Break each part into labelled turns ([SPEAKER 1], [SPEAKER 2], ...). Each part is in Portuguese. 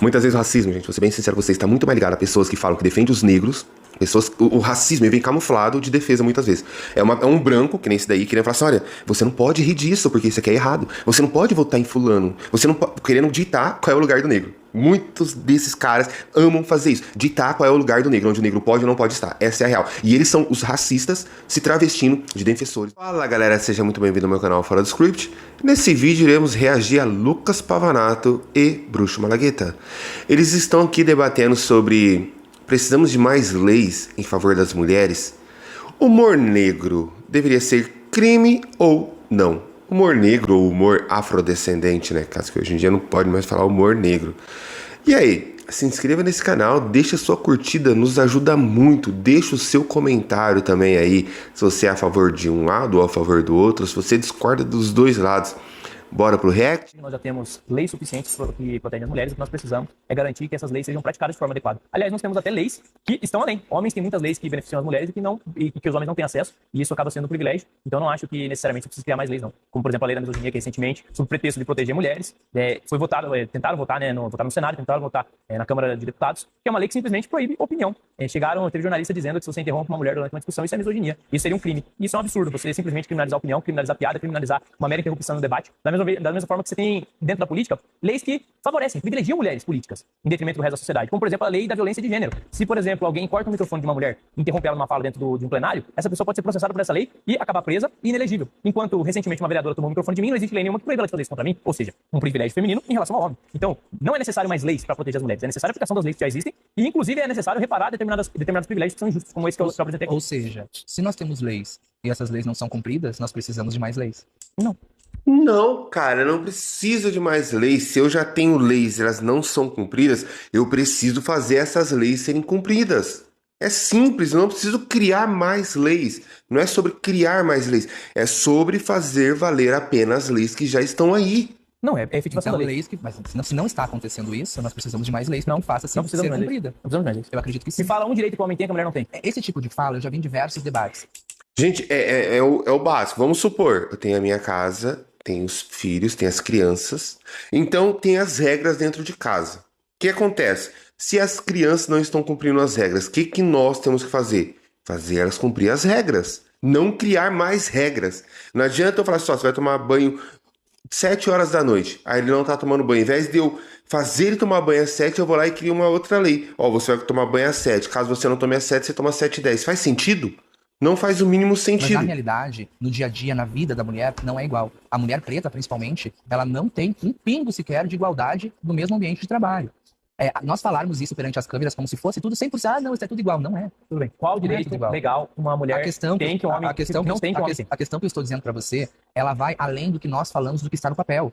[SPEAKER 1] Muitas vezes o racismo, gente, vou ser bem sincero com vocês, está muito mais ligado a pessoas que falam que defendem os negros. O racismo ele vem camuflado de defesa muitas vezes. É um branco, que nem esse daí, querendo falar assim: olha, você não pode rir disso, porque isso aqui é errado. Você não pode votar em fulano. Você não pode. Querendo ditar qual é o lugar do negro. Muitos desses caras amam fazer isso. Ditar qual é o lugar do negro, onde o negro pode ou não pode estar. Essa é a real. E eles são os racistas se travestindo de defensores. Fala galera, seja muito bem-vindo ao meu canal Fora do Script. Nesse vídeo iremos reagir a Lucas Pavanato e Bruxo Malagueta. Eles estão aqui debatendo sobre: precisamos de mais leis em favor das mulheres? Humor negro deveria ser crime ou não? Humor negro ou humor afrodescendente, né? Caso que hoje em dia não pode mais falar humor negro. E aí, se inscreva nesse canal, deixa sua curtida, nos ajuda muito. Deixa o seu comentário também aí, se você é a favor de um lado ou a favor do outro, se você discorda dos dois lados. Bora pro react?
[SPEAKER 2] Nós já temos leis suficientes que protegem as mulheres. O que nós precisamos é garantir que essas leis sejam praticadas de forma adequada. Aliás, nós temos até leis que estão além. Homens têm muitas leis que beneficiam as mulheres e que os homens não têm acesso, e isso acaba sendo um privilégio. Então, não acho que necessariamente você precisa criar mais leis, não. Como, por exemplo, a lei da misoginia, que recentemente, sob o pretexto de proteger mulheres, foi votado, tentaram votar, né, votaram no Senado, tentaram votar na Câmara de Deputados, que é uma lei que simplesmente proíbe opinião. Teve jornalista dizendo que se você interrompe uma mulher durante uma discussão, isso é misoginia. Isso seria um crime. E isso é um absurdo. Você simplesmente criminalizar a opinião, criminalizar a piada, criminalizar uma mera interrupção no debate. Da mesma forma que você tem dentro da política leis que favorecem, privilegiam mulheres políticas em detrimento do resto da sociedade, como por exemplo a lei da violência de gênero. Se, por exemplo, alguém corta o microfone de uma mulher e interrompe ela numa fala dentro de um plenário, essa pessoa pode ser processada por essa lei e acabar presa e inelegível. Enquanto recentemente uma vereadora tomou o microfone de mim, não existe lei nenhuma que proíba ela de fazer isso contra mim, ou seja, um privilégio feminino em relação ao homem. Então, não é necessário mais leis para proteger as mulheres, é necessária a aplicação das leis que já existem e inclusive é necessário reparar determinados privilégios que são injustos, como esse que eu apresentei aqui.
[SPEAKER 3] Ou seja, se nós temos leis e essas leis não são cumpridas, nós precisamos de mais leis.
[SPEAKER 2] Não.
[SPEAKER 1] Não, cara, eu não preciso de mais leis. Se eu já tenho leis e elas não são cumpridas, eu preciso fazer essas leis serem cumpridas. É simples, eu não preciso criar mais leis. Não é sobre criar mais leis, é sobre fazer valer apenas as leis que já estão aí.
[SPEAKER 2] Não, é efetivação
[SPEAKER 3] Então,
[SPEAKER 2] da lei.
[SPEAKER 3] leis que, mas se não está acontecendo isso, nós precisamos de mais leis que faça
[SPEAKER 2] Não precisamos
[SPEAKER 3] ser
[SPEAKER 2] mais leis.
[SPEAKER 3] cumprida.
[SPEAKER 2] Não precisamos mais leis.
[SPEAKER 3] Eu acredito que sim.
[SPEAKER 2] Se fala um direito que o homem tem que a mulher não tem.
[SPEAKER 3] Esse tipo de fala eu já vi em diversos debates.
[SPEAKER 1] Gente, é o básico. Vamos supor, eu tenho a minha casa, tenho os filhos, tenho as crianças, então tem as regras dentro de casa. O que acontece? Se as crianças não estão cumprindo as regras, o que nós temos que fazer? Fazer elas cumprir as regras. Não criar mais regras. Não adianta eu falar assim: ó, você vai tomar banho 7 horas da noite. Aí ele não tá tomando banho. Ao invés de eu fazer ele tomar banho às 7, eu vou lá e crio uma outra lei. Ó, você vai tomar banho às 7. Caso você não tome às 7, você toma às 7h10. Faz sentido? Não faz o mínimo
[SPEAKER 3] Mas
[SPEAKER 1] sentido.
[SPEAKER 3] na realidade, no dia a dia, na vida da mulher, não é igual. A mulher preta, principalmente, ela não tem um pingo sequer de igualdade no mesmo ambiente de trabalho. Nós falarmos isso perante as câmeras como se fosse tudo 100%, não, isso é tudo igual. Não é.
[SPEAKER 2] Tudo bem. Qual direito legal uma mulher tem que um homem não tem que um homem tem?
[SPEAKER 3] A questão que eu estou dizendo para você, ela vai além do que nós falamos do que está no papel.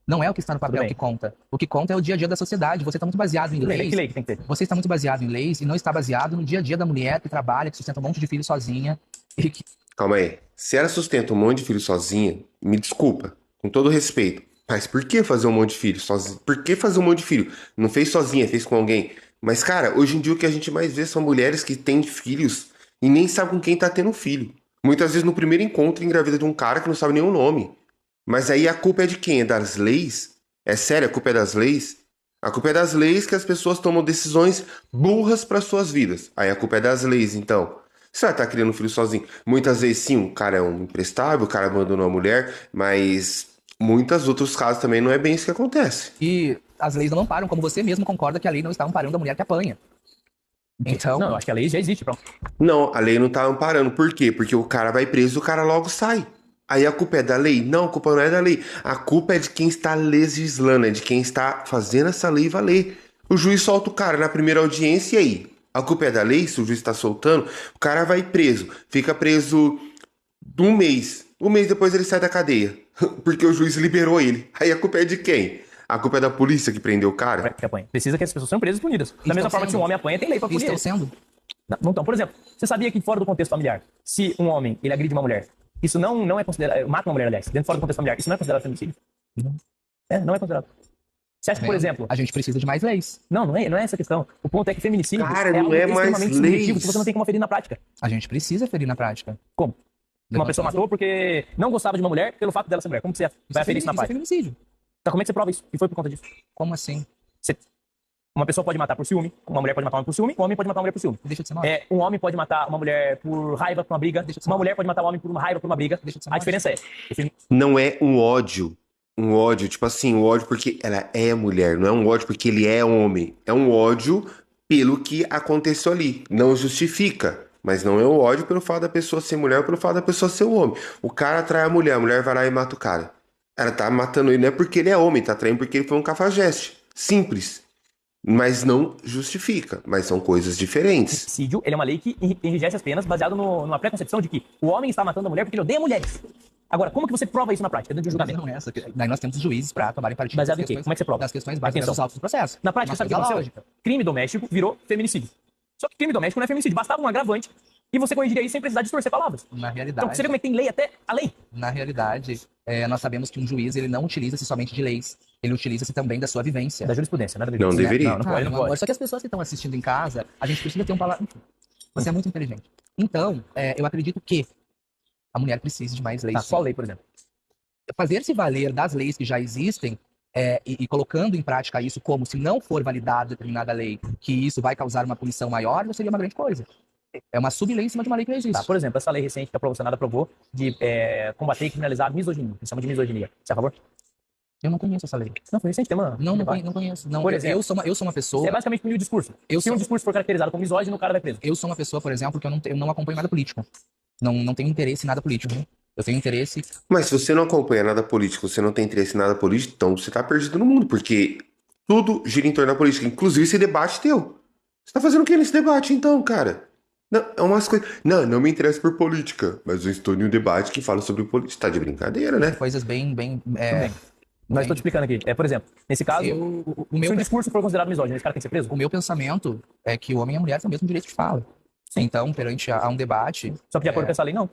[SPEAKER 3] Não é o que está no papel que conta. O que conta é o dia a dia da sociedade. Você está muito baseado em leis.
[SPEAKER 2] Que lei que tem que ter?
[SPEAKER 3] Você está muito baseado em leis e não está baseado no dia a dia da mulher que trabalha, que sustenta um monte de filhos sozinha.
[SPEAKER 1] Calma aí. Se ela sustenta um monte de filho sozinha, me desculpa, com todo respeito, mas por que fazer um monte de filho sozinha? Por que fazer um monte de filho? Não fez sozinha, fez com alguém. Mas, cara, hoje em dia o que a gente mais vê são mulheres que têm filhos e nem sabem com quem tá tendo filho. Muitas vezes no primeiro encontro engravida de um cara que não sabe nem o nome. Mas aí a culpa é de quem? É das leis? É sério, a culpa é das leis? A culpa é das leis que as pessoas tomam decisões burras para suas vidas. Aí a culpa é das leis, então. Você vai estar criando um filho sozinho. Muitas vezes, sim, o cara é um imprestável, o cara abandonou a mulher, mas muitos outros casos também não é bem isso que acontece.
[SPEAKER 3] E as leis não amparam, como você mesmo concorda que a lei não está amparando a mulher que apanha. Então...
[SPEAKER 2] Não, eu acho que a lei já existe, pronto.
[SPEAKER 1] Não, a lei não tá amparando. Por quê? Porque o cara vai preso e o cara logo sai. Aí a culpa é da lei? Não, a culpa não é da lei. A culpa é de quem está legislando, é de quem está fazendo essa lei valer. O juiz solta o cara na primeira audiência e aí? A culpa é da lei? Se o juiz está soltando, o cara vai preso. Fica preso 1 mês. 1 mês depois ele sai da cadeia. Porque o juiz liberou ele. Aí a culpa é de quem? A culpa é da polícia que prendeu o cara?
[SPEAKER 2] Que apanha. Precisa que as pessoas sejam presas e punidas. Da mesma forma que se um homem apanha, tem lei para punir.
[SPEAKER 3] Estão sendo.
[SPEAKER 2] Não estão. Por exemplo, você sabia que fora do contexto familiar, se um homem ele agride uma mulher, isso não é considerado... Mata uma mulher, aliás, dentro fora do contexto familiar, isso não é considerado feminicídio? Não é considerado. Você acha que, por exemplo...
[SPEAKER 3] A gente precisa de mais leis.
[SPEAKER 2] Não é essa a questão. O ponto é que feminicídio
[SPEAKER 1] cara,
[SPEAKER 2] é algo
[SPEAKER 1] não é mais
[SPEAKER 2] extremamente subjetivo que você não tem como ferir na prática.
[SPEAKER 3] A gente precisa ferir na prática.
[SPEAKER 2] Como? Uma pessoa matou porque não gostava de uma mulher pelo fato dela ser mulher. Como você vai ferir isso na prática?
[SPEAKER 3] Isso é feminicídio.
[SPEAKER 2] Então como é que você prova isso? E foi por conta disso?
[SPEAKER 3] Como assim?
[SPEAKER 2] Uma pessoa pode matar por ciúme, uma mulher pode matar um homem por ciúme, um homem pode matar uma mulher por ciúme.
[SPEAKER 3] Deixa de ser morte.
[SPEAKER 2] Um homem pode matar uma mulher por raiva, por uma briga. Uma mulher pode matar um homem por uma raiva, por uma briga. A diferença é...
[SPEAKER 1] Não é um ódio. Um ódio, tipo assim, um ódio porque ela é mulher. Não é um ódio porque ele é homem. É um ódio pelo que aconteceu ali. Não justifica. Mas não é um ódio pelo fato da pessoa ser mulher ou pelo fato da pessoa ser um homem. O cara atrai a mulher vai lá e mata o cara. Ela tá matando ele não é porque ele é homem, tá traindo porque ele foi um cafajeste. Simples. Mas não justifica. Mas são coisas diferentes.
[SPEAKER 2] Homicídio, ele é uma lei que enrijece as penas baseado numa preconcepção de que o homem está matando a mulher porque ele odeia mulheres. Agora, como que você prova isso na prática, dentro de um
[SPEAKER 3] Mas
[SPEAKER 2] julgamento?
[SPEAKER 3] não é essa. Daí nós temos juízes para tomarem partido
[SPEAKER 2] Baseado em quê? Como é que você prova?
[SPEAKER 3] das questões básicas
[SPEAKER 2] Atenção.
[SPEAKER 3] dos autos do processo.
[SPEAKER 2] Na prática,
[SPEAKER 3] Uma
[SPEAKER 2] sabe o que
[SPEAKER 3] coisa
[SPEAKER 2] aconteceu?
[SPEAKER 3] lógica.
[SPEAKER 2] Crime doméstico virou feminicídio. Só que crime doméstico não é feminicídio, bastava um agravante e você corrigiria isso sem precisar distorcer palavras.
[SPEAKER 3] Na
[SPEAKER 2] Então,
[SPEAKER 3] realidade,
[SPEAKER 2] você vê como é que tem lei até a lei.
[SPEAKER 3] na realidade, nós sabemos que um juiz ele não utiliza-se somente de leis, ele utiliza-se também da sua vivência.
[SPEAKER 2] Da jurisprudência, nada a ver
[SPEAKER 1] Não
[SPEAKER 2] com isso.
[SPEAKER 1] deveria.
[SPEAKER 2] Não, não pode, não
[SPEAKER 3] meu amor,
[SPEAKER 2] pode.
[SPEAKER 3] só que as pessoas que estão assistindo em casa, a gente precisa ter um palavra. Você é muito inteligente. Então, eu acredito que a mulher precise de mais leis.
[SPEAKER 2] Tá,
[SPEAKER 3] sim.
[SPEAKER 2] qual lei, por exemplo?
[SPEAKER 3] Fazer-se valer das leis que já existem e colocando em prática isso como se não for validada determinada lei, que isso vai causar uma punição maior, não seria uma grande coisa. É uma sublei em cima de uma lei que não existe.
[SPEAKER 2] Tá, por exemplo, essa lei recente que o Senado aprovou de combater e criminalizar a misoginia. Eles chamam de misoginia. Você é a favor?
[SPEAKER 3] Eu não conheço essa lei.
[SPEAKER 2] Não, foi recente, tem uma...
[SPEAKER 3] Não conheço. Não,
[SPEAKER 2] Por exemplo,
[SPEAKER 3] eu sou uma pessoa.
[SPEAKER 2] É basicamente punir o discurso. Se um discurso for caracterizado como misógino, o cara vai preso.
[SPEAKER 3] Eu sou uma pessoa, por exemplo, que eu não acompanho nada político. Não tenho interesse em nada político. Eu tenho interesse.
[SPEAKER 1] Mas se você não acompanha nada político, você não tem interesse em nada político, então você tá perdido no mundo, porque tudo gira em torno da política, inclusive esse debate teu. Você tá fazendo o que nesse debate, então, cara? Não, é umas coisas... Não me interessa por política, mas eu estou em um debate que fala sobre política. Tá de brincadeira, né?
[SPEAKER 3] Coisas bem.
[SPEAKER 2] Tudo bem. Mas estou te explicando aqui. Por exemplo, nesse caso,
[SPEAKER 3] O
[SPEAKER 2] se
[SPEAKER 3] meu
[SPEAKER 2] um discurso for considerado misógino, esse cara tem que ser preso?
[SPEAKER 3] O meu pensamento é que o homem e a mulher têm o mesmo direito de fala. Então, perante a um debate.
[SPEAKER 2] Só que de acordo com essa lei, não.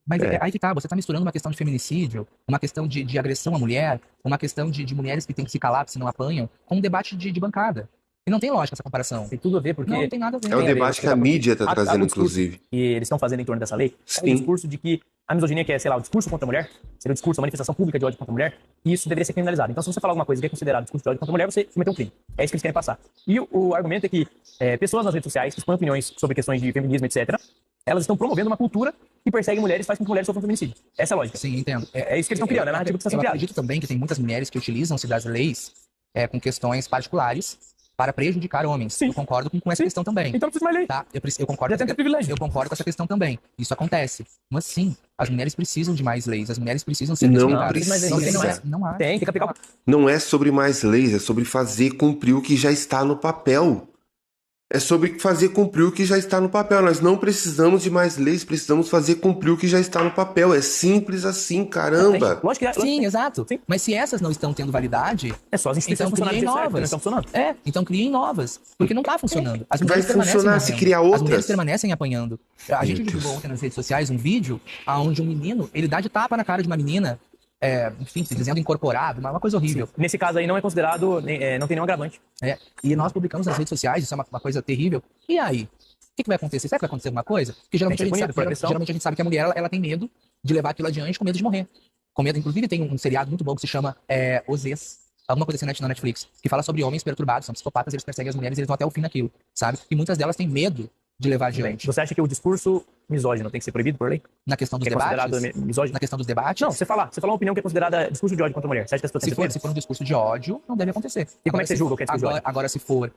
[SPEAKER 3] Mas aí que tá, você tá misturando uma questão de feminicídio, uma questão de agressão à mulher, uma questão de mulheres que têm que se calar se não apanham, com um debate de bancada. E não tem lógica essa comparação.
[SPEAKER 2] Tem tudo a ver, porque...
[SPEAKER 3] Não tem nada a ver.
[SPEAKER 1] É o debate que a mídia tá trazendo,
[SPEAKER 2] o discurso
[SPEAKER 1] inclusive.
[SPEAKER 2] que eles estão fazendo em torno dessa lei é o
[SPEAKER 1] Sim.
[SPEAKER 2] discurso de que a misoginia, que é, sei lá, o discurso contra a mulher, seria o discurso, a manifestação pública de ódio contra a mulher, e isso deveria ser criminalizado. Então, se você falar alguma coisa que é considerado discurso de ódio contra a mulher, você cometeu um crime. É isso que eles querem passar. E o argumento é que pessoas nas redes sociais que expõem opiniões sobre questões de feminismo, etc., elas estão promovendo uma cultura que persegue mulheres e faz com que mulheres sofram feminicídio. Essa é a lógica.
[SPEAKER 3] Sim, entendo.
[SPEAKER 2] É isso que eles estão criando, é a narrativa que está sendo
[SPEAKER 3] Eu
[SPEAKER 2] criada.
[SPEAKER 3] acredito também que tem muitas mulheres que utilizam-se das leis com questões particulares para prejudicar homens.
[SPEAKER 2] Sim.
[SPEAKER 3] Eu concordo com essa questão também.
[SPEAKER 2] Então não precisa mais lei.
[SPEAKER 3] Tá? Eu concordo
[SPEAKER 2] Já tem privilégio.
[SPEAKER 3] Eu concordo com essa questão também. Isso acontece. Mas sim, as mulheres precisam de mais leis. As mulheres precisam ser
[SPEAKER 1] Não
[SPEAKER 3] respeitadas.
[SPEAKER 1] precisa.
[SPEAKER 3] Não há.
[SPEAKER 2] Tem que aplicar.
[SPEAKER 1] Não é sobre mais leis, é sobre fazer cumprir o que já está no papel. É sobre fazer cumprir o que já está no papel. Nós não precisamos de mais leis, precisamos fazer cumprir o que já está no papel. É simples assim, caramba.
[SPEAKER 2] Lógico que
[SPEAKER 3] Sim, exato.
[SPEAKER 2] Sim.
[SPEAKER 3] Mas se essas não estão tendo validade,
[SPEAKER 2] é só as instituições
[SPEAKER 3] então
[SPEAKER 2] funcionarem
[SPEAKER 3] criem
[SPEAKER 2] certo, não
[SPEAKER 3] novas.
[SPEAKER 2] estão funcionando.
[SPEAKER 3] Então criem novas. Porque não está funcionando. As
[SPEAKER 1] Vai
[SPEAKER 3] mulheres permanecem
[SPEAKER 1] funcionar se
[SPEAKER 3] morrendo.
[SPEAKER 1] criar
[SPEAKER 3] As
[SPEAKER 1] outras.
[SPEAKER 3] mulheres permanecem apanhando. A gente
[SPEAKER 1] Deus.
[SPEAKER 3] divulgou ontem nas redes sociais um vídeo onde um menino, ele dá de tapa na cara de uma menina, enfim, se dizendo incorporado, uma coisa horrível.
[SPEAKER 2] Nesse caso aí não é considerado, não tem nenhum agravante.
[SPEAKER 3] E nós publicamos nas redes sociais, isso é uma coisa terrível. E aí? O que vai acontecer? Será que vai acontecer alguma coisa? Porque geralmente,
[SPEAKER 2] Tem que ser punido por agressão.
[SPEAKER 3] geralmente a gente sabe que a mulher ela tem medo de levar aquilo adiante com medo de morrer. Com medo, inclusive tem um seriado muito bom que se chama Os Ex, alguma coisa assim na Netflix, que fala sobre homens perturbados, são psicopatas, eles perseguem as mulheres, eles vão até o fim naquilo, sabe? E muitas delas têm medo de levar adiante.
[SPEAKER 2] Você acha que o discurso misógino tem que ser proibido por lei?
[SPEAKER 3] Na questão dos
[SPEAKER 2] Que é
[SPEAKER 3] debates,
[SPEAKER 2] considerado misógino?
[SPEAKER 3] na questão dos debates,
[SPEAKER 2] Não, você falou uma opinião que é considerada discurso de ódio contra a mulher. Você acha que as pessoas têm
[SPEAKER 3] se
[SPEAKER 2] que ser
[SPEAKER 3] for,
[SPEAKER 2] punidas?
[SPEAKER 3] se for um discurso de ódio, não deve acontecer.
[SPEAKER 2] E como é que você julga o que é discurso de ódio?
[SPEAKER 3] Agora, se for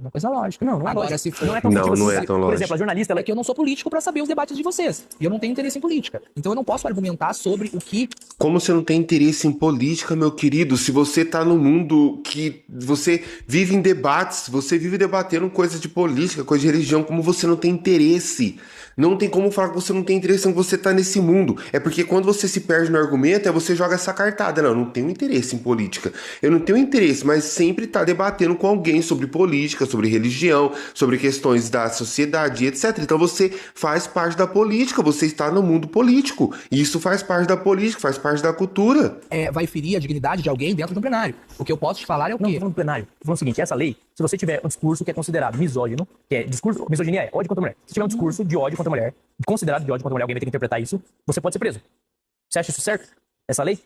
[SPEAKER 3] uma coisa lógica.
[SPEAKER 2] Não é
[SPEAKER 3] Agora,
[SPEAKER 2] lógico.
[SPEAKER 3] se for...
[SPEAKER 2] Não é tão
[SPEAKER 1] Não,
[SPEAKER 2] subjetivo
[SPEAKER 1] não é
[SPEAKER 2] assim.
[SPEAKER 1] tão
[SPEAKER 2] Por
[SPEAKER 1] lógico.
[SPEAKER 2] exemplo, a jornalista, ela
[SPEAKER 3] É que eu não sou político para saber os debates de vocês. E eu não tenho interesse em política. Então eu não posso argumentar sobre o que...
[SPEAKER 1] Como você não tem interesse em política, meu querido? Se você tá no mundo que você vive em debates, você vive debatendo coisas de política, coisa de religião, como você não tem interesse. Não tem como falar que você não tem interesse em que você tá nesse mundo. É porque quando você se perde no argumento, você joga essa cartada. Não, eu não tenho interesse em política. Eu não tenho interesse, mas sempre tá debatendo com alguém sobre política, sobre religião, sobre questões da sociedade, etc. Então você faz parte da política, você está no mundo político. E isso faz parte da política, faz parte da cultura.
[SPEAKER 3] vai ferir a dignidade de alguém dentro de um plenário. O que eu posso te falar é o
[SPEAKER 2] Não, tô
[SPEAKER 3] quê?
[SPEAKER 2] falando do plenário. Tô falando o seguinte, essa lei, se você tiver um discurso que é considerado misógino, que é discurso, misoginia é ódio contra a mulher. Se tiver um discurso de ódio contra a mulher, considerado de ódio contra a mulher, alguém vai ter que interpretar isso, você pode ser preso. Você acha isso certo? Essa lei?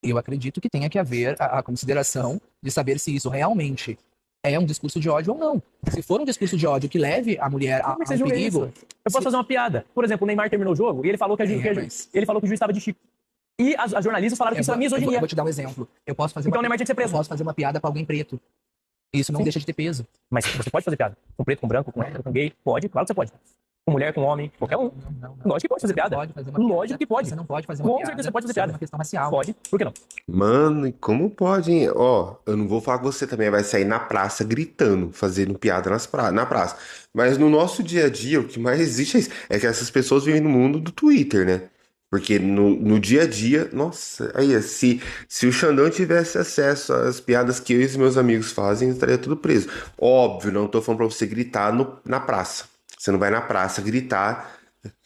[SPEAKER 3] Eu acredito que tenha que haver a consideração de saber se isso realmente é um discurso de ódio ou não. Se for um discurso de ódio que leve a mulher a
[SPEAKER 2] Como é que você
[SPEAKER 3] um
[SPEAKER 2] julga
[SPEAKER 3] perigo...
[SPEAKER 2] isso? Eu posso fazer uma piada. Por exemplo, o Neymar terminou o jogo e ele falou que,
[SPEAKER 3] mas-
[SPEAKER 2] ele falou que o juiz estava de Chico. E as jornalistas falaram que isso era
[SPEAKER 3] eu
[SPEAKER 2] misoginia.
[SPEAKER 3] vou te dar um exemplo. Eu posso fazer
[SPEAKER 2] Então o
[SPEAKER 3] uma,
[SPEAKER 2] Neymar tinha que ser
[SPEAKER 3] eu
[SPEAKER 2] preso.
[SPEAKER 3] posso fazer uma piada com alguém preto. Isso não
[SPEAKER 2] Sim.
[SPEAKER 3] deixa de ter peso.
[SPEAKER 2] Mas você pode fazer piada. Com preto, com branco, com hétero, com gay. Pode, claro que você pode. Com mulher, com homem, qualquer um.
[SPEAKER 3] Não.
[SPEAKER 2] Lógico que pode fazer piada.
[SPEAKER 3] Pode fazer uma
[SPEAKER 2] Lógico
[SPEAKER 3] piada.
[SPEAKER 2] que pode.
[SPEAKER 3] Você não pode fazer uma
[SPEAKER 2] Com
[SPEAKER 3] piada
[SPEAKER 2] certeza você pode fazer
[SPEAKER 3] sobre
[SPEAKER 2] piada.
[SPEAKER 3] uma questão racial.
[SPEAKER 2] Pode. Por que não?
[SPEAKER 1] Mano, e como pode, hein? Ó, eu não vou falar que você também vai sair na praça gritando, fazendo piada na praça. Mas no nosso dia a dia, o que mais existe é isso. É que essas pessoas vivem no mundo do Twitter, né? Porque no dia a dia, nossa, aí, se o Xandão tivesse acesso às piadas que eu e os meus amigos fazem, estaria tudo preso. Óbvio, não tô falando pra você gritar na praça. Você não vai na praça gritar,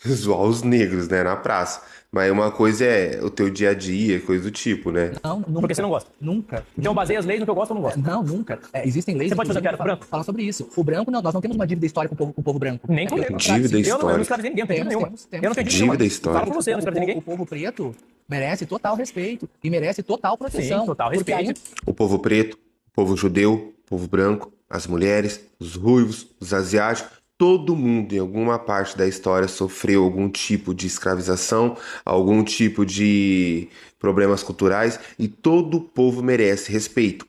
[SPEAKER 1] zoar os negros, né, na praça. Mas uma coisa é o teu dia a dia, coisa do tipo, né?
[SPEAKER 3] Não, nunca.
[SPEAKER 2] Porque você não gosta.
[SPEAKER 3] Nunca.
[SPEAKER 2] Então eu baseio as leis no que eu gosto ou não gosto.
[SPEAKER 3] Não, nunca. Existem leis
[SPEAKER 2] Você pode fazer
[SPEAKER 3] inclusive,
[SPEAKER 2] piada com o branco?
[SPEAKER 3] falam sobre isso. O branco, não, nós não temos uma dívida histórica com o povo branco.
[SPEAKER 2] Nem com
[SPEAKER 3] Eu-
[SPEAKER 2] negro.
[SPEAKER 1] Dívida
[SPEAKER 2] Eu não
[SPEAKER 1] histórica.
[SPEAKER 2] escravizei ninguém, não tenho dívida nenhuma.
[SPEAKER 3] Temos.
[SPEAKER 2] Eu não tenho
[SPEAKER 1] Dívida
[SPEAKER 2] nenhuma.
[SPEAKER 1] histórica.
[SPEAKER 2] Fala por você, eu não escravizei ninguém.
[SPEAKER 3] O povo preto merece total respeito e merece total proteção.
[SPEAKER 2] Sim, total
[SPEAKER 3] porque
[SPEAKER 2] respeito.
[SPEAKER 3] ainda-
[SPEAKER 1] O povo preto, o povo judeu, o povo branco, as mulheres, os ruivos, os asiáticos, todo mundo em alguma parte da história sofreu algum tipo de escravização, algum tipo de problemas culturais e todo povo merece respeito.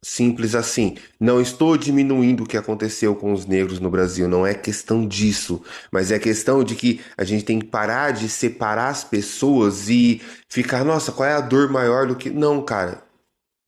[SPEAKER 1] Simples assim. Não estou diminuindo o que aconteceu com os negros no Brasil, não é questão disso, mas é questão de que a gente tem que parar de separar as pessoas e ficar, nossa, qual é a dor maior do que. Não, cara.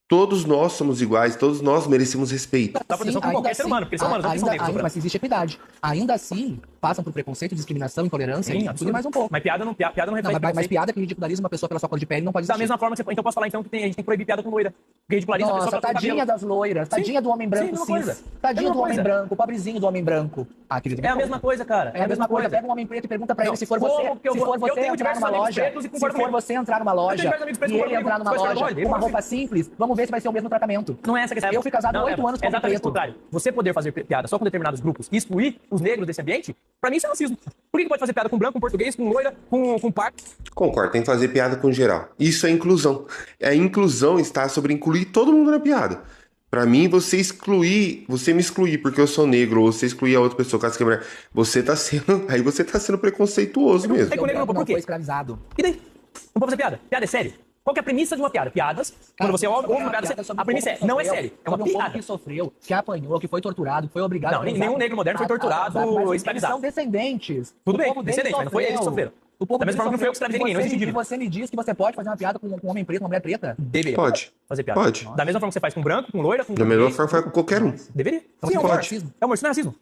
[SPEAKER 1] Todos nós somos iguais, todos nós merecemos respeito.
[SPEAKER 2] Dá proteção com
[SPEAKER 3] ainda
[SPEAKER 2] qualquer ser
[SPEAKER 3] assim-
[SPEAKER 2] humano, porque são humanos, não são negros, são
[SPEAKER 3] mas
[SPEAKER 2] brancos.
[SPEAKER 3] existe equidade. Ainda assim, passam por preconceito, discriminação, intolerância
[SPEAKER 2] Sim,
[SPEAKER 3] e tudo
[SPEAKER 2] absurdo.
[SPEAKER 3] e mais um pouco.
[SPEAKER 2] Mas piada não
[SPEAKER 3] Não,
[SPEAKER 2] reflete
[SPEAKER 3] mas
[SPEAKER 2] preconceito.
[SPEAKER 3] piada que ridiculariza uma pessoa pela sua cor de pele não pode
[SPEAKER 2] Da
[SPEAKER 3] existir.
[SPEAKER 2] mesma forma que você. Então eu posso falar então que a gente tem que proibir piada com loira. Porque ridiculariza a pessoa
[SPEAKER 3] Nossa,
[SPEAKER 2] pela cor do
[SPEAKER 3] tadinha
[SPEAKER 2] cabelo.
[SPEAKER 3] das loiras, tadinha do homem branco
[SPEAKER 2] Sim, mesma
[SPEAKER 3] cis,
[SPEAKER 2] coisa.
[SPEAKER 3] tadinho
[SPEAKER 2] Mesma
[SPEAKER 3] do homem
[SPEAKER 2] coisa.
[SPEAKER 3] branco, pobrezinho do homem branco. Ah, querido,
[SPEAKER 2] É a mesma coisa, cara.
[SPEAKER 3] É a mesma coisa. Pega um homem preto e pergunta pra
[SPEAKER 2] Não,
[SPEAKER 3] ele se for
[SPEAKER 2] como
[SPEAKER 3] você,
[SPEAKER 2] que eu
[SPEAKER 3] se
[SPEAKER 2] vou-
[SPEAKER 3] for
[SPEAKER 2] eu
[SPEAKER 3] você
[SPEAKER 2] tenho
[SPEAKER 3] entrar
[SPEAKER 2] diversos
[SPEAKER 3] numa
[SPEAKER 2] amigos
[SPEAKER 3] loja,
[SPEAKER 2] pretos e
[SPEAKER 3] se
[SPEAKER 2] concordam
[SPEAKER 3] for
[SPEAKER 2] comigo.
[SPEAKER 3] você entrar numa
[SPEAKER 2] Eu tenho
[SPEAKER 3] loja
[SPEAKER 2] diversos amigos pretos
[SPEAKER 3] e
[SPEAKER 2] que
[SPEAKER 3] ele
[SPEAKER 2] concordam
[SPEAKER 3] entrar numa
[SPEAKER 2] comigo. Você
[SPEAKER 3] loja
[SPEAKER 2] pode,
[SPEAKER 3] com uma
[SPEAKER 2] eu
[SPEAKER 3] roupa simples, vamos ver se vai ser o mesmo tratamento.
[SPEAKER 2] Não é essa questão.
[SPEAKER 3] Eu fui casado
[SPEAKER 2] Não,
[SPEAKER 3] 8 anos com
[SPEAKER 2] é
[SPEAKER 3] homem
[SPEAKER 2] exatamente o
[SPEAKER 3] preto.
[SPEAKER 2] contrário. Você poder fazer piada só com determinados grupos e excluir os negros desse ambiente, pra mim isso é racismo. Por que pode fazer piada com branco, com português, com loira, com parque?
[SPEAKER 1] Concordo, tem que fazer piada com geral. Isso é inclusão. A inclusão está sobre incluir todo mundo na piada. Pra mim, você me excluir porque eu sou negro, ou você excluir a outra pessoa caso que é mulher, você tá sendo, aí você tá sendo preconceituoso mesmo.
[SPEAKER 2] É que o negro
[SPEAKER 3] branco
[SPEAKER 2] por
[SPEAKER 3] não
[SPEAKER 2] quê?
[SPEAKER 3] foi escravizado.
[SPEAKER 2] E daí? Não pode fazer piada. Piada é sério. Qual que é a premissa de uma piada? Piadas, quando você ouve uma piada,
[SPEAKER 3] sobre
[SPEAKER 2] a
[SPEAKER 3] um
[SPEAKER 2] premissa
[SPEAKER 3] povo
[SPEAKER 2] é, não é
[SPEAKER 3] sofreu,
[SPEAKER 2] sério. É uma
[SPEAKER 3] sobre um povo
[SPEAKER 2] piada.
[SPEAKER 3] que sofreu, que apanhou, que foi torturado, que foi obrigado
[SPEAKER 2] Não,
[SPEAKER 3] a
[SPEAKER 2] nenhum
[SPEAKER 3] usar-
[SPEAKER 2] negro moderno foi torturado,
[SPEAKER 3] mas eles
[SPEAKER 2] escravizado.
[SPEAKER 3] são descendentes.
[SPEAKER 2] Tudo
[SPEAKER 3] O
[SPEAKER 2] bem,
[SPEAKER 3] povo deles
[SPEAKER 2] descendente, mas não foi eles que
[SPEAKER 3] sofreu.
[SPEAKER 2] sofreram.
[SPEAKER 3] O povo
[SPEAKER 2] Da mesma
[SPEAKER 3] deles
[SPEAKER 2] forma que não foi eu que
[SPEAKER 3] sofreu.
[SPEAKER 2] escravizei ninguém, não existe
[SPEAKER 3] E
[SPEAKER 2] dívida.
[SPEAKER 3] você me diz que você pode fazer uma piada com um homem preto, uma mulher preta?
[SPEAKER 2] Deveria.
[SPEAKER 1] Pode.
[SPEAKER 2] Fazer piada.
[SPEAKER 1] Pode.
[SPEAKER 2] Da mesma forma que você faz com branco, com loira, com
[SPEAKER 1] Da mesma
[SPEAKER 2] gay.
[SPEAKER 1] forma faz com qualquer um.
[SPEAKER 2] Deveria.
[SPEAKER 3] Então
[SPEAKER 2] Sim, é
[SPEAKER 3] você
[SPEAKER 2] humor.
[SPEAKER 3] pode racismo?
[SPEAKER 2] É humor, isso não é racismo.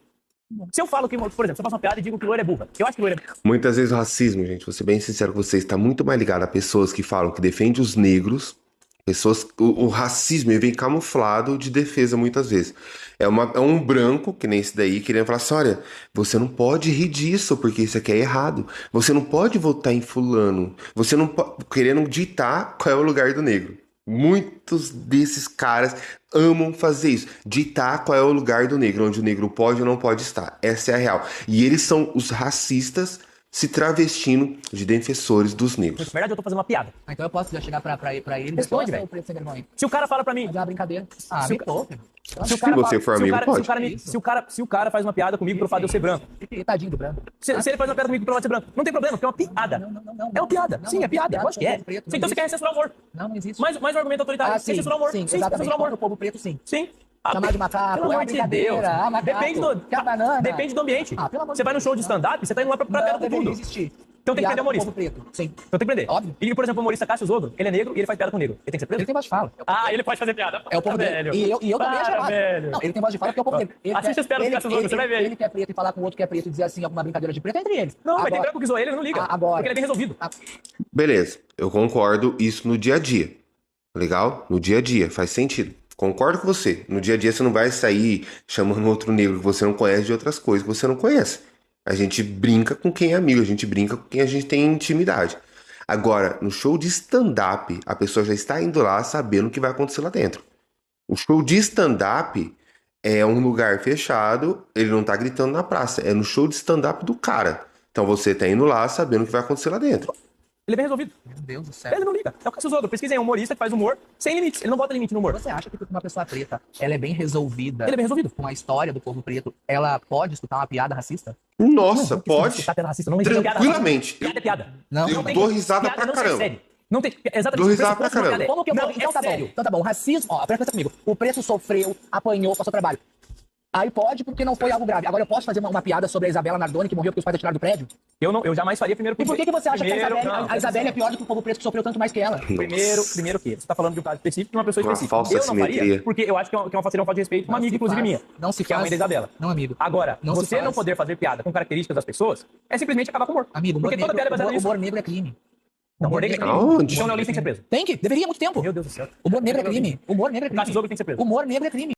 [SPEAKER 2] Se eu falo que, por exemplo, se eu faço uma piada e digo que loira é burra, eu acho que loira é burra.
[SPEAKER 1] Muitas vezes o racismo, gente, vou ser bem sincero com vocês, está muito mais ligado a pessoas que falam que defendem os negros. O racismo ele vem camuflado de defesa muitas vezes. É um branco, que nem esse daí, querendo falar assim: olha, você não pode rir disso, porque isso aqui é errado. Você não pode votar em fulano. Você não pode. Querendo ditar qual é o lugar do negro. Muitos desses caras amam fazer isso. Ditar qual é o lugar do negro, onde o negro pode ou não pode estar. Essa é a real. E eles são os racistas se travestindo de defensores dos negros.
[SPEAKER 2] Na verdade, eu tô fazendo uma piada.
[SPEAKER 3] Ah, então eu posso já chegar pra ele.
[SPEAKER 2] Responde,
[SPEAKER 3] Responde,
[SPEAKER 2] velho.
[SPEAKER 3] o preto sem vergonha.
[SPEAKER 2] Se o cara fala pra mim,
[SPEAKER 3] Fazer uma brincadeira. Ah,
[SPEAKER 2] Se
[SPEAKER 3] me
[SPEAKER 2] o-
[SPEAKER 3] poupe.
[SPEAKER 2] se o
[SPEAKER 1] Se
[SPEAKER 2] cara
[SPEAKER 1] você
[SPEAKER 2] fala-
[SPEAKER 1] for
[SPEAKER 2] se o
[SPEAKER 1] amigo,
[SPEAKER 2] cara-
[SPEAKER 1] pode.
[SPEAKER 2] se o cara me- se o cara faz uma piada comigo pelo fato de eu ser branco,
[SPEAKER 3] Tadinho do branco.
[SPEAKER 2] se ele faz uma piada comigo pelo fato de ser branco, não tem problema, porque é uma piada.
[SPEAKER 3] Não.
[SPEAKER 2] É uma piada.
[SPEAKER 3] Não,
[SPEAKER 2] Sim,
[SPEAKER 3] não,
[SPEAKER 2] é piada.
[SPEAKER 3] piada
[SPEAKER 2] Eu acho que é.
[SPEAKER 3] com o preto,
[SPEAKER 2] Sim,
[SPEAKER 3] não
[SPEAKER 2] então você quer censurar o amor.
[SPEAKER 3] Não existe.
[SPEAKER 2] Mais um argumento autoritário. Você censurar o amor.
[SPEAKER 3] Sim,
[SPEAKER 2] Sim,
[SPEAKER 3] exatamente.
[SPEAKER 2] censurar o amor.
[SPEAKER 3] Contra o povo preto, sim.
[SPEAKER 2] Sim.
[SPEAKER 3] Chamar de macaco,
[SPEAKER 2] Pelo
[SPEAKER 3] é
[SPEAKER 2] amor
[SPEAKER 3] uma
[SPEAKER 2] de
[SPEAKER 3] brincadeira,
[SPEAKER 2] Deus.
[SPEAKER 3] ah, macaco,
[SPEAKER 2] Depende do,
[SPEAKER 3] quer banana.
[SPEAKER 2] depende do ambiente.
[SPEAKER 3] Ah, pelo amor de
[SPEAKER 2] Você vai no
[SPEAKER 3] Deus,
[SPEAKER 2] show de
[SPEAKER 3] não.
[SPEAKER 2] stand-up, você tá indo lá pra piada
[SPEAKER 3] Não
[SPEAKER 2] com
[SPEAKER 3] deveria
[SPEAKER 2] tudo.
[SPEAKER 3] existir.
[SPEAKER 2] Então tem que
[SPEAKER 3] Piada
[SPEAKER 2] prender o
[SPEAKER 3] com o
[SPEAKER 2] humorista.
[SPEAKER 3] povo preto. Sim.
[SPEAKER 2] Então tem que prender.
[SPEAKER 3] Óbvio.
[SPEAKER 2] E, por exemplo, o humorista Cássio Zogro, ele é negro e ele faz piada com negro. Ele tem que ser preso?
[SPEAKER 3] Ele tem voz de fala.
[SPEAKER 2] Ah, ele pode fazer piada.
[SPEAKER 3] É o povo
[SPEAKER 2] Para,
[SPEAKER 3] dele.
[SPEAKER 2] velho.
[SPEAKER 3] E eu também acho
[SPEAKER 2] Para,
[SPEAKER 3] errado.
[SPEAKER 2] velho.
[SPEAKER 3] Não, ele tem voz de fala porque é o povo dele. Ele
[SPEAKER 2] Assiste
[SPEAKER 3] quer-
[SPEAKER 2] as piadas do
[SPEAKER 3] ele-
[SPEAKER 2] Cássio Zogro, você vai ver aí.
[SPEAKER 3] Ele que é preto e falar com o outro que é preto e dizer assim alguma brincadeira de preto é entre eles.
[SPEAKER 2] Não, mas tem
[SPEAKER 3] Agora-
[SPEAKER 2] branco que zoa ele não liga.
[SPEAKER 3] Agora-
[SPEAKER 2] Porque ele é bem resolvido.
[SPEAKER 1] Beleza, eu concordo isso no dia a dia. Legal? No dia a dia, faz sentido. Concordo com você. No dia a dia você não vai sair chamando outro negro que você não conhece de outras coisas que você não conhece. A gente brinca com quem é amigo, a gente brinca com quem a gente tem intimidade. Agora, no show de stand-up, a pessoa já está indo lá sabendo o que vai acontecer lá dentro. O show de stand-up é um lugar fechado, ele não tá gritando na praça, é no show de stand-up do cara. Então você tá indo lá sabendo o que vai acontecer lá dentro.
[SPEAKER 2] Ele é bem resolvido.
[SPEAKER 3] Meu Deus do céu.
[SPEAKER 2] Ele não liga. É o Cassius Odo. Pesquisem, é um humorista que faz humor sem limites. Ele não bota limite no humor.
[SPEAKER 3] Você acha que porque uma pessoa preta, ela é bem resolvida
[SPEAKER 2] Ele é bem resolvido.
[SPEAKER 3] com a história do povo preto, ela pode escutar uma piada racista?
[SPEAKER 1] Nossa, pode.
[SPEAKER 2] Tá piada racista. Não existe piada
[SPEAKER 1] Tranquilamente.
[SPEAKER 2] racista. Piada é piada.
[SPEAKER 3] Não,
[SPEAKER 1] Eu
[SPEAKER 3] não tem.
[SPEAKER 1] dou risada
[SPEAKER 2] Piada
[SPEAKER 1] pra
[SPEAKER 2] não
[SPEAKER 1] caramba.
[SPEAKER 2] sério. Não tem. Exatamente.
[SPEAKER 1] Dou risada pra
[SPEAKER 2] pressuposto de uma
[SPEAKER 1] caramba.
[SPEAKER 2] piada é-
[SPEAKER 3] Como que eu
[SPEAKER 2] não,
[SPEAKER 3] posso? Então
[SPEAKER 2] é
[SPEAKER 3] tá bom.
[SPEAKER 2] sério.
[SPEAKER 3] Então tá bom. Racismo, ó, presta atenção comigo. O preto sofreu, apanhou, passou trabalho. Aí pode porque não foi algo grave. Agora eu posso fazer uma piada sobre a Isabela Nardoni que morreu porque os pais atiraram do prédio?
[SPEAKER 2] Eu jamais faria primeiro.
[SPEAKER 3] E por que você acha que
[SPEAKER 2] Primeiro,
[SPEAKER 3] a Isabela é pior do que o povo preto que sofreu tanto mais que ela?
[SPEAKER 2] Primeiro que você tá falando de um caso específico de uma pessoa
[SPEAKER 1] Uma
[SPEAKER 2] específica.
[SPEAKER 1] falsa
[SPEAKER 2] Eu não faria,
[SPEAKER 1] simetria.
[SPEAKER 2] porque eu acho que é uma falta de respeito. Uma
[SPEAKER 3] Não
[SPEAKER 2] amiga,
[SPEAKER 3] se
[SPEAKER 2] inclusive,
[SPEAKER 3] faz.
[SPEAKER 2] minha.
[SPEAKER 3] Não se
[SPEAKER 2] que é a mãe
[SPEAKER 3] faz.
[SPEAKER 2] da Isabela.
[SPEAKER 3] Não, amigo.
[SPEAKER 2] Agora,
[SPEAKER 3] Não se
[SPEAKER 2] você não
[SPEAKER 3] faz.
[SPEAKER 2] poder fazer piada com características das pessoas é simplesmente acabar com o humor.
[SPEAKER 3] Amigo, humor
[SPEAKER 2] Porque toda
[SPEAKER 3] negro,
[SPEAKER 2] piada é baseada nisso.
[SPEAKER 3] humor negro é crime.
[SPEAKER 2] Não, humor negro é crime.
[SPEAKER 1] Aonde?
[SPEAKER 2] Então o Neolin tem que ser preso.
[SPEAKER 3] Tem que? Deveria há muito tempo.
[SPEAKER 2] Meu Deus do céu.
[SPEAKER 3] Humor negro é crime. Humor negro é
[SPEAKER 2] O Cassius
[SPEAKER 3] crime.
[SPEAKER 2] Odo tem que ser preso.
[SPEAKER 3] Humor negro é crime.